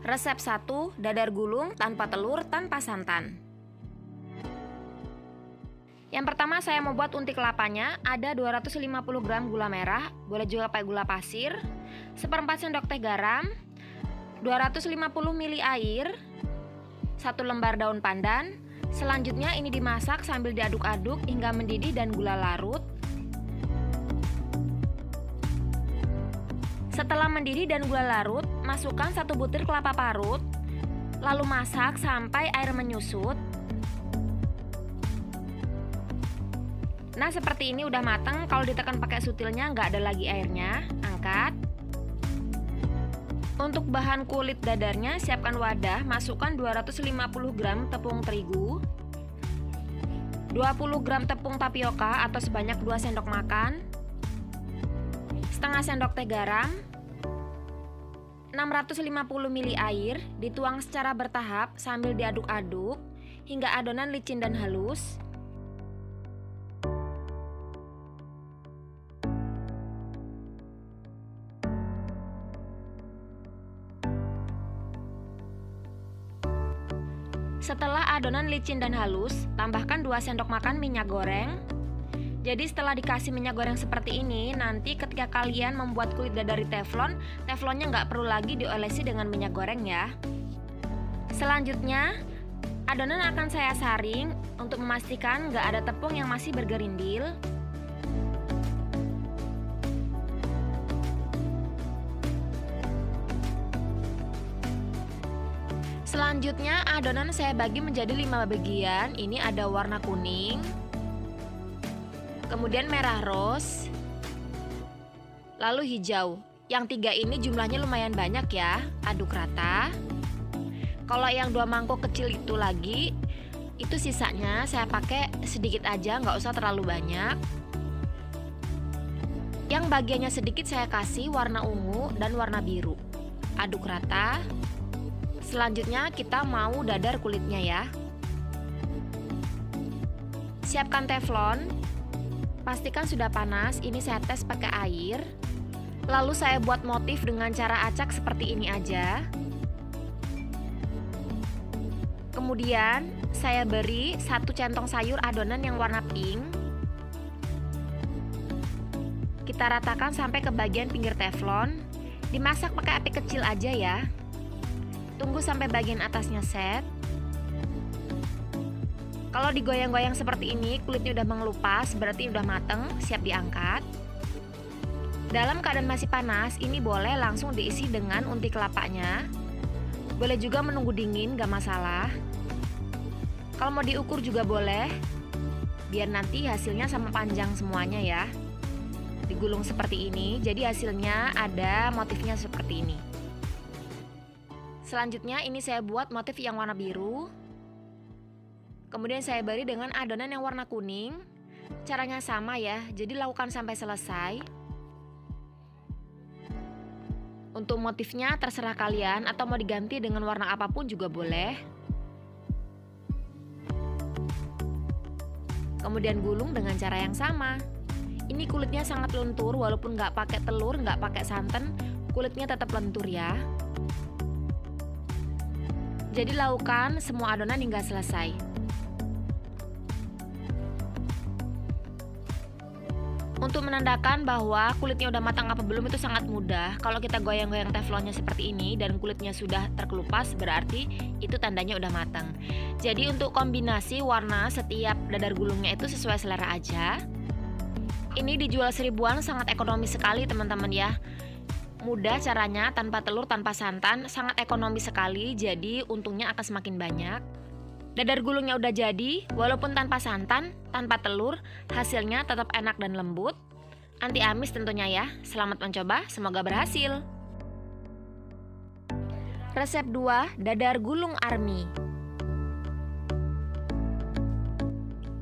Resep 1, dadar gulung tanpa telur tanpa santan. Yang pertama saya mau buat unti kelapanya, ada 250 gram gula merah, boleh juga pakai gula pasir, 1/4 sendok teh garam, 250 ml air, 1 lembar daun pandan. Selanjutnya ini dimasak sambil diaduk-aduk hingga mendidih dan gula larut. Setelah mendidih dan gula larut, masukkan 1 butir kelapa parut, lalu masak sampai air menyusut. Nah, seperti ini udah mateng. Kalau ditekan pakai sutilnya nggak ada lagi airnya, angkat. Untuk bahan kulit dadarnya, siapkan wadah, masukkan 250 gram tepung terigu, 20 gram tepung tapioka atau sebanyak 2 sendok makan, setengah sendok teh garam, 650 ml air, dituang secara bertahap sambil diaduk-aduk hingga adonan licin dan halus. Setelah adonan licin dan halus, tambahkan 2 sendok makan minyak goreng. Jadi setelah dikasih minyak goreng seperti ini, nanti ketika kalian membuat kulit dadar dari teflon, teflonnya nggak perlu lagi diolesi dengan minyak goreng ya. Selanjutnya, adonan akan saya saring untuk memastikan nggak ada tepung yang masih bergerindil. Selanjutnya adonan saya bagi menjadi 5 bagian. Ini ada warna kuning, kemudian merah rose, lalu hijau. Yang 3 ini jumlahnya lumayan banyak ya. Aduk rata. Kalau yang 2 mangkok kecil itu lagi, itu sisanya saya pakai sedikit aja, nggak usah terlalu banyak. Yang bagiannya sedikit saya kasih warna ungu dan warna biru. Aduk rata. Selanjutnya kita mau dadar kulitnya ya. Siapkan teflon. Pastikan sudah panas, ini saya tes pakai air. Lalu saya buat motif dengan cara acak seperti ini aja. Kemudian saya beri 1 centong sayur adonan yang warna pink. Kita ratakan sampai ke bagian pinggir teflon. Dimasak pakai api kecil aja ya. Tunggu sampai bagian atasnya set. Kalau digoyang-goyang seperti ini, kulitnya udah mengelupas, berarti udah mateng, siap diangkat. Dalam keadaan masih panas, ini boleh langsung diisi dengan unti kelapanya. Boleh juga menunggu dingin, gak masalah. Kalau mau diukur juga boleh, biar nanti hasilnya sama panjang semuanya ya. Digulung seperti ini, jadi hasilnya ada motifnya seperti ini. Selanjutnya ini saya buat motif yang warna biru. Kemudian saya beri dengan adonan yang warna kuning. Caranya sama ya, jadi lakukan sampai selesai. Untuk motifnya terserah kalian atau mau diganti dengan warna apapun juga boleh. Kemudian gulung dengan cara yang sama. Ini kulitnya sangat lentur, walaupun nggak pakai telur, nggak pakai santan, kulitnya tetap lentur ya. Jadi lakukan semua adonan hingga selesai. Untuk menandakan bahwa kulitnya udah matang apa belum itu sangat mudah. Kalau kita goyang-goyang teflonnya seperti ini dan kulitnya sudah terkelupas, berarti itu tandanya udah matang. Jadi untuk kombinasi warna setiap dadar gulungnya itu sesuai selera aja. Ini dijual 1000-an, sangat ekonomis sekali teman-teman ya. Mudah caranya, tanpa telur, tanpa santan, sangat ekonomis sekali, jadi untungnya akan semakin banyak. Dadar gulungnya udah jadi, walaupun tanpa santan, tanpa telur, hasilnya tetap enak dan lembut. Anti amis tentunya ya. Selamat mencoba, semoga berhasil. Resep 2, dadar gulung army.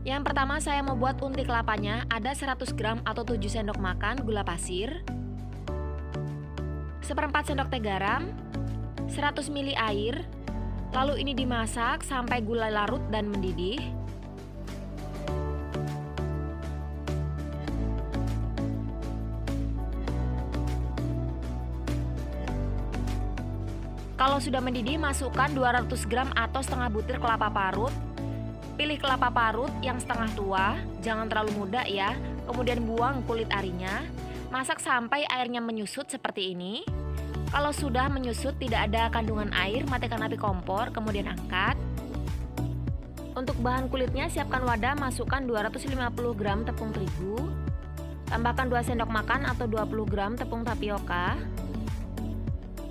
Yang pertama saya mau buat unti kelapanya, ada 100 gram atau 7 sendok makan gula pasir, 1/4 sendok teh garam, 100 ml air, lalu ini dimasak sampai gula larut dan mendidih. Kalau sudah mendidih, masukkan 200 gram atau setengah butir kelapa parut. Pilih kelapa parut yang setengah tua, jangan terlalu muda ya. Kemudian buang kulit arinya. Masak sampai airnya menyusut seperti ini. Kalau sudah menyusut tidak ada kandungan air, matikan api kompor, kemudian angkat. Untuk bahan kulitnya, siapkan wadah, masukkan 250 gram tepung terigu. Tambahkan 2 sendok makan atau 20 gram tepung tapioka.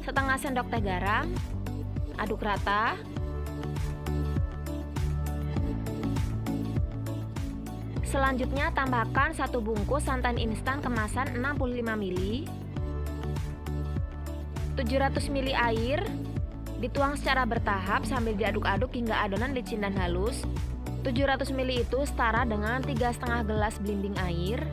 Setengah sendok teh garam. Aduk rata. Selanjutnya tambahkan 1 bungkus santan instan kemasan 65 ml, 700 ml air, dituang secara bertahap sambil diaduk-aduk hingga adonan licin dan halus. 700 ml itu setara dengan 3,5 gelas belimbing air.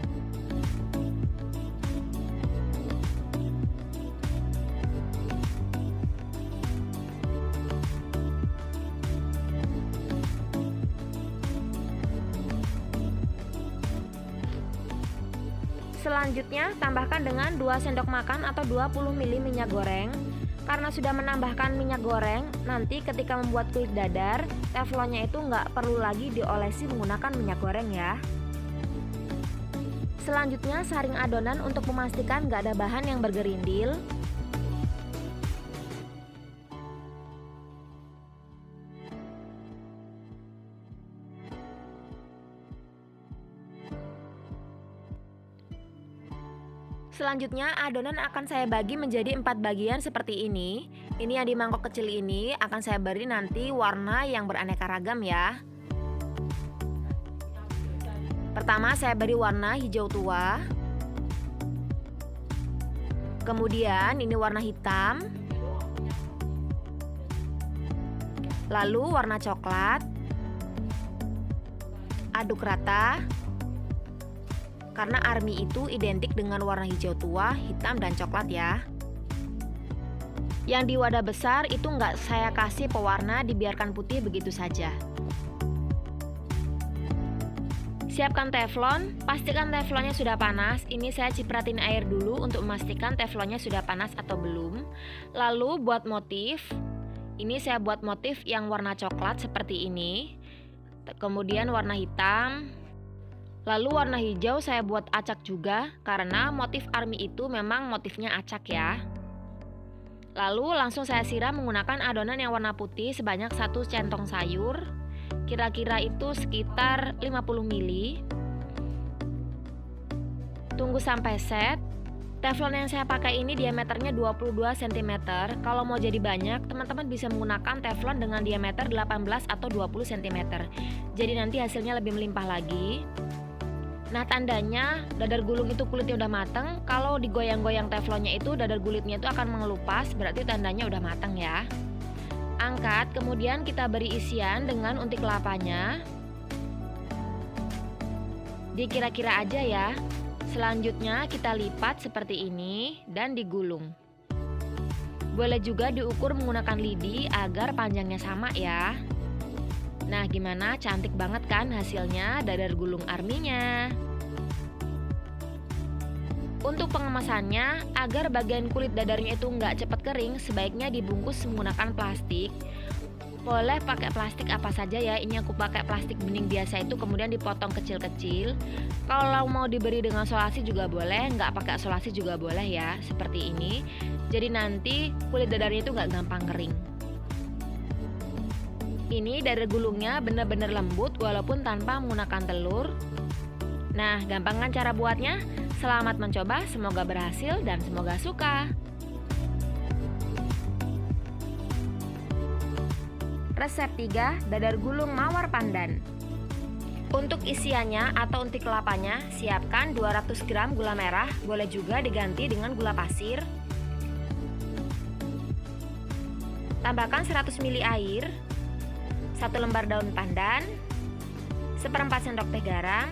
Selanjutnya, tambahkan dengan 2 sendok makan atau 20 ml minyak goreng. Karena sudah menambahkan minyak goreng, nanti ketika membuat kulit dadar, teflonnya itu nggak perlu lagi diolesi menggunakan minyak goreng ya. Selanjutnya, saring adonan untuk memastikan nggak ada bahan yang bergerindil. Selanjutnya, adonan akan saya bagi menjadi 4 bagian seperti ini. Ini yang di mangkok kecil ini akan saya beri nanti warna yang beraneka ragam ya. Pertama, saya beri warna hijau tua. Kemudian ini warna hitam. Lalu warna coklat. Aduk rata. Karena army itu identik dengan warna hijau tua, hitam, dan coklat ya. Yang di wadah besar itu nggak saya kasih pewarna, dibiarkan putih begitu saja. Siapkan teflon, pastikan teflonnya sudah panas. Ini saya cipratin air dulu untuk memastikan teflonnya sudah panas atau belum. Lalu buat motif, ini saya buat motif yang warna coklat seperti ini. Kemudian warna hitam. Lalu warna hijau saya buat acak juga, karena motif army itu memang motifnya acak ya. Lalu langsung saya siram menggunakan adonan yang warna putih sebanyak 1 centong sayur. Kira-kira itu sekitar 50 ml. Tunggu sampai set. Teflon yang saya pakai ini diameternya 22 cm. Kalau mau jadi banyak, teman-teman bisa menggunakan teflon dengan diameter 18 atau 20 cm. Jadi nanti hasilnya lebih melimpah lagi. Nah, tandanya dadar gulung itu kulitnya udah mateng. Kalau digoyang-goyang teflonnya itu dadar gulitnya itu akan mengelupas, berarti tandanya udah mateng ya. Angkat, kemudian kita beri isian dengan unti kelapanya. Dikira-kira aja ya. Selanjutnya kita lipat seperti ini dan digulung. Boleh juga diukur menggunakan lidi agar panjangnya sama ya. Nah, gimana? Cantik banget kan hasilnya dadar gulung arminya. Untuk pengemasannya, agar bagian kulit dadarnya itu nggak cepat kering, sebaiknya dibungkus menggunakan plastik. Boleh pakai plastik apa saja ya. Ini aku pakai plastik bening biasa itu, kemudian dipotong kecil-kecil. Kalau mau diberi dengan solasi juga boleh, nggak pakai solasi juga boleh ya, seperti ini. Jadi nanti kulit dadarnya itu nggak gampang kering. Ini dadar gulungnya benar-benar lembut walaupun tanpa menggunakan telur. Nah, gampang kan cara buatnya? Selamat mencoba, semoga berhasil dan semoga suka. Resep 3, dadar gulung mawar pandan. Untuk isiannya atau unti kelapanya, siapkan 200 gram gula merah, boleh juga diganti dengan gula pasir. Tambahkan 100 ml air, 1 lembar daun pandan, 1/4 sendok teh garam.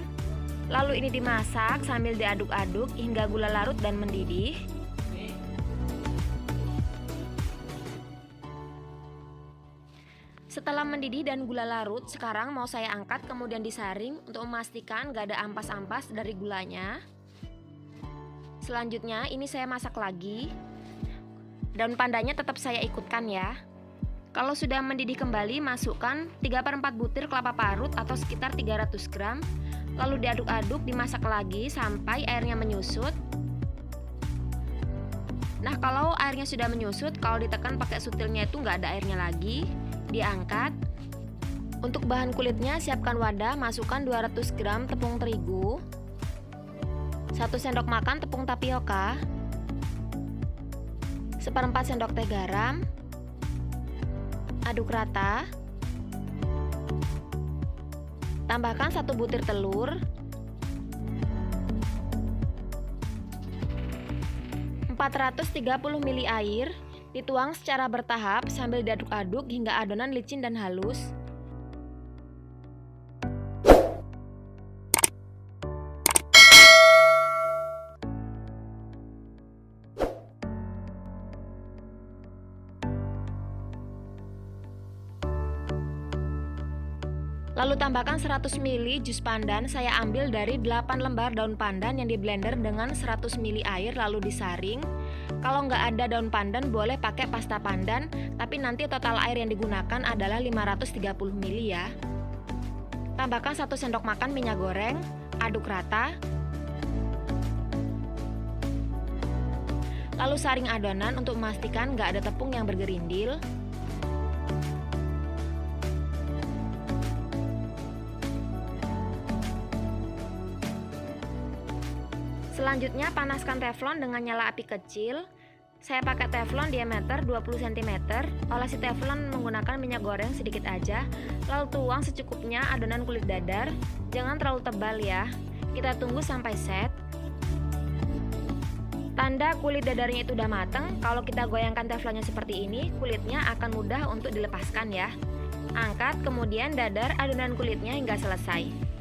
Lalu ini dimasak sambil diaduk-aduk hingga gula larut dan mendidih. Setelah mendidih dan gula larut, sekarang mau saya angkat kemudian disaring untuk memastikan gak ada ampas-ampas dari gulanya. Selanjutnya ini saya masak lagi. Daun pandannya tetap saya ikutkan ya. Kalau sudah mendidih kembali, masukkan 3/4 butir kelapa parut atau sekitar 300 gram. Lalu diaduk-aduk, dimasak lagi sampai airnya menyusut. Nah, kalau airnya sudah menyusut, kalau ditekan pakai sutilnya itu nggak ada airnya lagi, diangkat. Untuk bahan kulitnya, siapkan wadah, masukkan 200 gram tepung terigu, 1 sendok makan tepung tapioka, 1/4 sendok teh garam, aduk rata. Tambahkan 1 butir telur, 430 ml air, dituang secara bertahap sambil diaduk-aduk hingga adonan licin dan halus. Lalu tambahkan 100 ml jus pandan. Saya ambil dari 8 lembar daun pandan yang diblender dengan 100 ml air lalu disaring. Kalau nggak ada daun pandan boleh pakai pasta pandan, tapi nanti total air yang digunakan adalah 530 ml ya. Tambahkan 1 sendok makan minyak goreng, aduk rata. Lalu saring adonan untuk memastikan nggak ada tepung yang bergerindil. Selanjutnya panaskan teflon dengan nyala api kecil. Saya pakai teflon diameter 20 cm. Olesi teflon menggunakan minyak goreng sedikit aja. Lalu tuang secukupnya adonan kulit dadar. Jangan terlalu tebal ya. Kita tunggu sampai set. Tanda kulit dadarnya itu udah mateng. Kalau kita goyangkan teflonnya seperti ini, kulitnya akan mudah untuk dilepaskan ya. Angkat, kemudian dadar adonan kulitnya hingga selesai.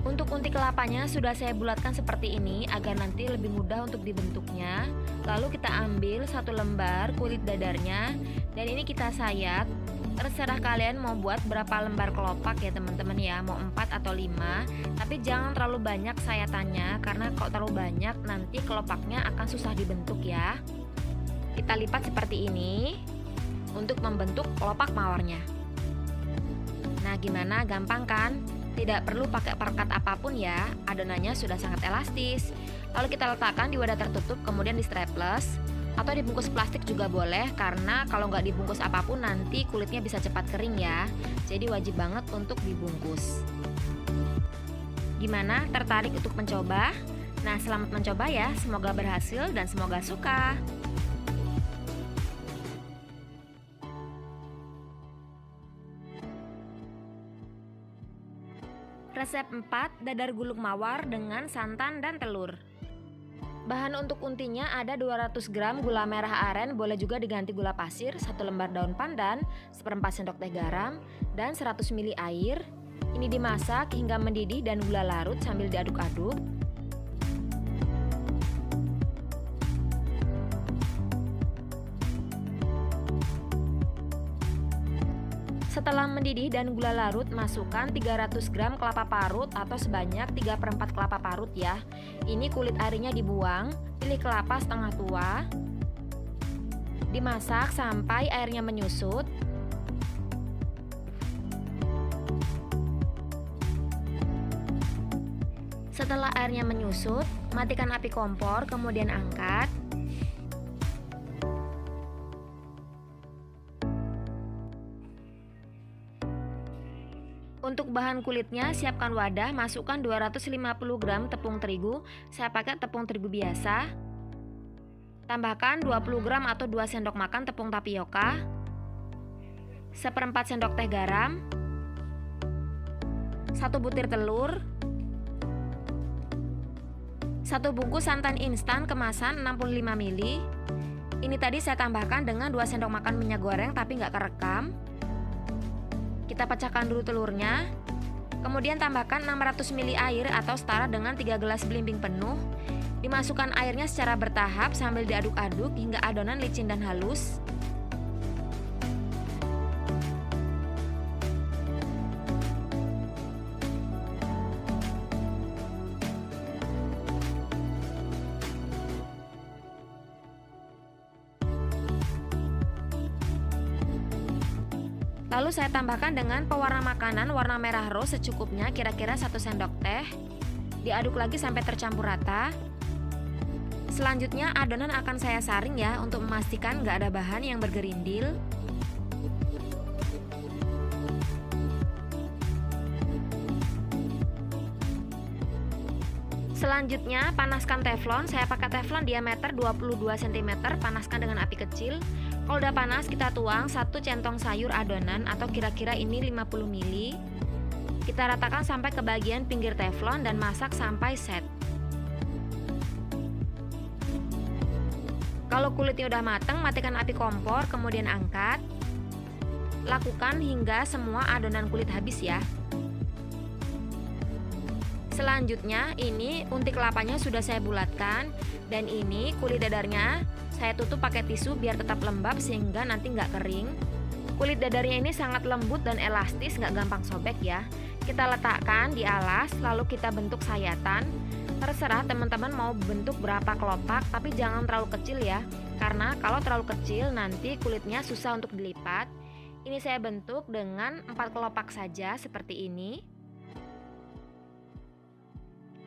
Untuk unti kelapanya sudah saya bulatkan seperti ini agar nanti lebih mudah untuk dibentuknya. Lalu kita ambil 1 lembar kulit dadarnya dan ini kita sayat. Terserah kalian mau buat berapa lembar kelopak ya teman-teman ya, mau 4 atau 5. Tapi jangan terlalu banyak sayatannya karena kalau terlalu banyak nanti kelopaknya akan susah dibentuk ya. Kita lipat seperti ini untuk membentuk kelopak mawarnya. Nah, gimana? Gampang kan? Tidak perlu pakai perekat apapun ya, adonannya sudah sangat elastis. Lalu kita letakkan di wadah tertutup, kemudian di strapless atau dibungkus plastik juga boleh, karena kalau nggak dibungkus apapun nanti kulitnya bisa cepat kering ya. Jadi wajib banget untuk dibungkus. Gimana? Tertarik untuk mencoba? Nah, selamat mencoba ya, semoga berhasil dan semoga suka. Resep 4, dadar gulung mawar dengan santan dan telur. Bahan untuk untinya ada 200 gram gula merah aren, boleh juga diganti gula pasir, 1 lembar daun pandan, 1/4 sendok teh garam, dan 100 ml air. Ini dimasak hingga mendidih dan gula larut sambil diaduk-aduk. Setelah mendidih dan gula larut, masukkan 300 gram kelapa parut atau sebanyak 3/4 kelapa parut ya. Ini kulit arinya dibuang, pilih kelapa setengah tua. Dimasak sampai airnya menyusut. Setelah airnya menyusut, matikan api kompor, kemudian angkat. Untuk bahan kulitnya, siapkan wadah, masukkan 250 gram tepung terigu. Saya pakai tepung terigu biasa. Tambahkan 20 gram atau 2 sendok makan tepung tapioka, 1/4 sendok teh garam, 1 butir telur, 1 bungkus santan instan kemasan 65 ml. Ini tadi saya tambahkan dengan 2 sendok makan minyak goreng tapi nggak kerekam. Kita pecahkan dulu telurnya. Kemudian tambahkan 600 ml air atau setara dengan 3 gelas belimbing penuh. Dimasukkan airnya secara bertahap sambil diaduk-aduk hingga adonan licin dan halus. Lalu saya tambahkan dengan pewarna makanan warna merah rose secukupnya, kira-kira 1 sendok teh. Diaduk lagi sampai tercampur rata. Selanjutnya adonan akan saya saring ya, untuk memastikan nggak ada bahan yang bergerindil. Selanjutnya panaskan teflon, saya pakai teflon diameter 22 cm, panaskan dengan api kecil. Kalau udah panas kita tuang 1 centong sayur adonan atau kira-kira ini 50 ml. Kita ratakan sampai ke bagian pinggir teflon dan masak sampai set. Kalau kulitnya udah matang, matikan api kompor, kemudian angkat. Lakukan hingga semua adonan kulit habis ya. Selanjutnya ini unti kelapanya sudah saya bulatkan, dan ini kulit dadarnya saya tutup pakai tisu biar tetap lembab sehingga nanti nggak kering. Kulit dadarnya ini sangat lembut dan elastis, nggak gampang sobek ya. Kita letakkan di alas lalu kita bentuk sayatan. Terserah teman-teman mau bentuk berapa kelopak, tapi jangan terlalu kecil ya, karena kalau terlalu kecil nanti kulitnya susah untuk dilipat. Ini saya bentuk dengan 4 kelopak saja seperti ini.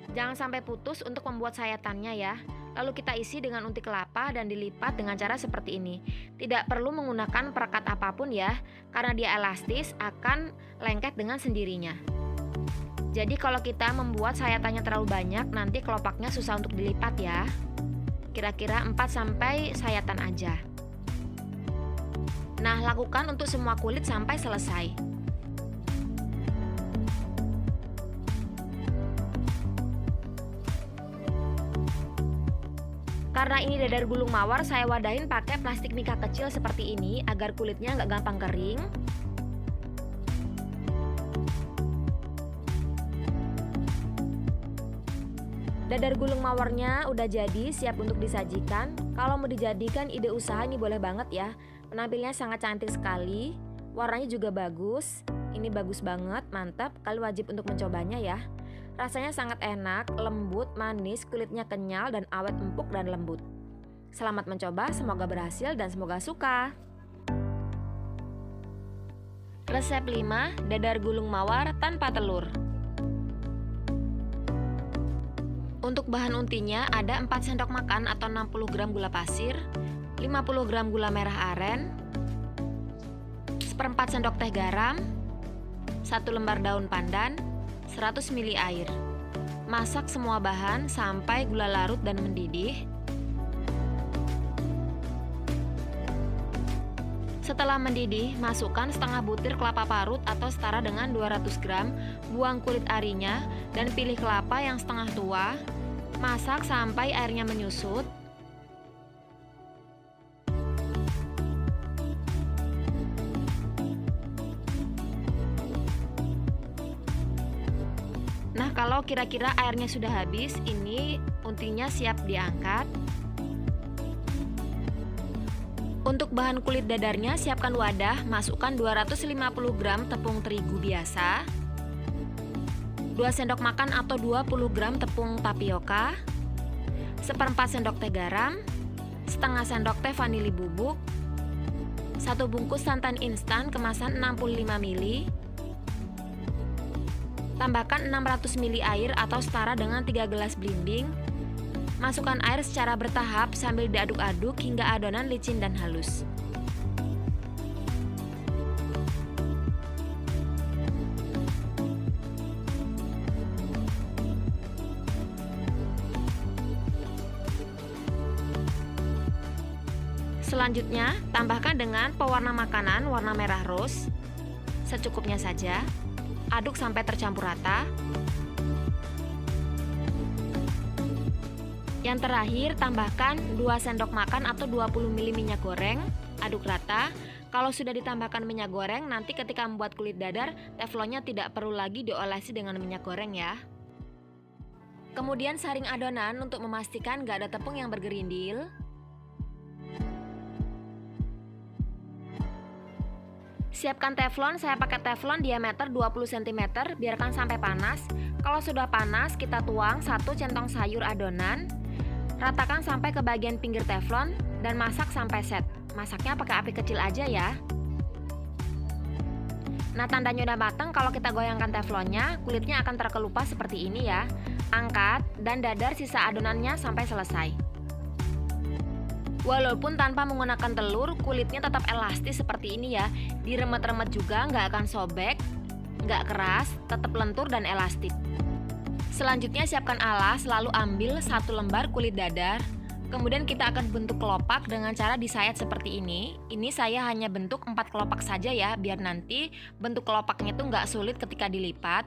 Jangan sampai putus untuk membuat sayatannya ya. Lalu kita isi dengan unti kelapa dan dilipat dengan cara seperti ini. Tidak perlu menggunakan perekat apapun ya, karena dia elastis akan lengket dengan sendirinya. Jadi kalau kita membuat sayatannya terlalu banyak, nanti kelopaknya susah untuk dilipat ya. Kira-kira 4 sampai sayatan aja. Nah, lakukan untuk semua kulit sampai selesai. Karena ini dadar gulung mawar, saya wadahin pakai plastik mika kecil seperti ini agar kulitnya nggak gampang kering. Dadar gulung mawarnya udah jadi, siap untuk disajikan. Kalau mau dijadikan ide usaha ini boleh banget ya. Penampilannya sangat cantik sekali, warnanya juga bagus. Ini bagus banget, mantap, kalian wajib untuk mencobanya ya. Rasanya sangat enak, lembut, manis, kulitnya kenyal dan awet empuk dan lembut. Selamat mencoba, semoga berhasil dan semoga suka. Resep 5, dadar gulung mawar tanpa telur. Untuk bahan untinya ada 4 sendok makan atau 60 gram gula pasir, 50 gram gula merah aren, 1/4 sendok teh garam, 1 lembar daun pandan, 100 ml air. Masak semua bahan sampai gula larut dan mendidih. Setelah mendidih, masukkan setengah butir kelapa parut atau setara dengan 200 gram. Buang kulit arinya dan pilih kelapa yang setengah tua. Masak sampai airnya menyusut. Nah, kalau kira-kira airnya sudah habis, ini untinya siap diangkat. Untuk bahan kulit dadarnya, siapkan wadah, masukkan 250 gram tepung terigu biasa, 2 sendok makan atau 20 gram tepung tapioka, 1/4 sendok teh garam, setengah sendok teh vanili bubuk, 1 bungkus santan instan kemasan 65 ml. Tambahkan 600 ml air atau setara dengan 3 gelas belimbing. Masukkan air secara bertahap sambil diaduk-aduk hingga adonan licin dan halus. Selanjutnya, tambahkan dengan pewarna makanan warna merah rose. Secukupnya saja. Aduk sampai tercampur rata. Yang terakhir, tambahkan 2 sendok makan atau 20 ml minyak goreng. Aduk rata. Kalau sudah ditambahkan minyak goreng, nanti ketika membuat kulit dadar, teflonnya tidak perlu lagi diolesi dengan minyak goreng ya. Kemudian saring adonan untuk memastikan gak ada tepung yang bergerindil. Siapkan teflon, saya pakai teflon diameter 20 cm, biarkan sampai panas. Kalau sudah panas, kita tuang 1 centong sayur adonan. Ratakan sampai ke bagian pinggir teflon dan masak sampai set. Masaknya pakai api kecil aja ya. Nah, tandanya udah matang kalau kita goyangkan teflonnya, kulitnya akan terkelupas seperti ini ya. Angkat dan dadar sisa adonannya sampai selesai. Walaupun tanpa menggunakan telur, kulitnya tetap elastis seperti ini ya. Diremet-remet juga, nggak akan sobek, nggak keras, tetap lentur dan elastis. Selanjutnya siapkan alas, lalu ambil 1 lembar kulit dadar. Kemudian kita akan bentuk kelopak dengan cara disayat seperti ini. Ini saya hanya bentuk 4 kelopak saja ya, biar nanti bentuk kelopaknya itu nggak sulit ketika dilipat.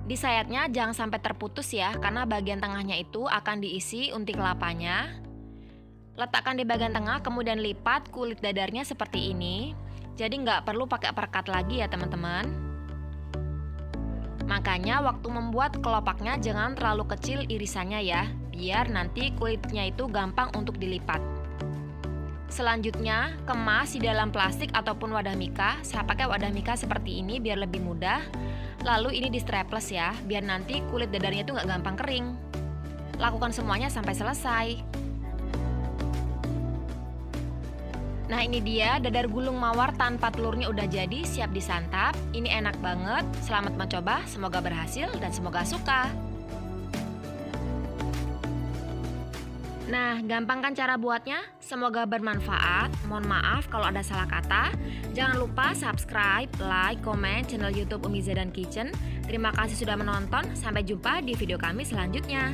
Disayatnya jangan sampai terputus ya, karena bagian tengahnya itu akan diisi unti kelapanya. Letakkan di bagian tengah, kemudian lipat kulit dadarnya seperti ini. Jadi nggak perlu pakai perekat lagi ya teman-teman. Makanya waktu membuat kelopaknya jangan terlalu kecil irisannya ya, biar nanti kulitnya itu gampang untuk dilipat. Selanjutnya, kemas di dalam plastik ataupun wadah mika. Saya pakai wadah mika seperti ini biar lebih mudah. Lalu ini di strapless ya, biar nanti kulit dadarnya itu nggak gampang kering. Lakukan semuanya sampai selesai. Nah, ini dia dadar gulung mawar tanpa telurnya udah jadi, siap disantap. Ini enak banget. Selamat mencoba, semoga berhasil dan semoga suka. Nah, gampang kan cara buatnya? Semoga bermanfaat. Mohon maaf kalau ada salah kata. Jangan lupa subscribe, like, komen channel YouTube Umi Zadan Kitchen. Terima kasih sudah menonton. Sampai jumpa di video kami selanjutnya.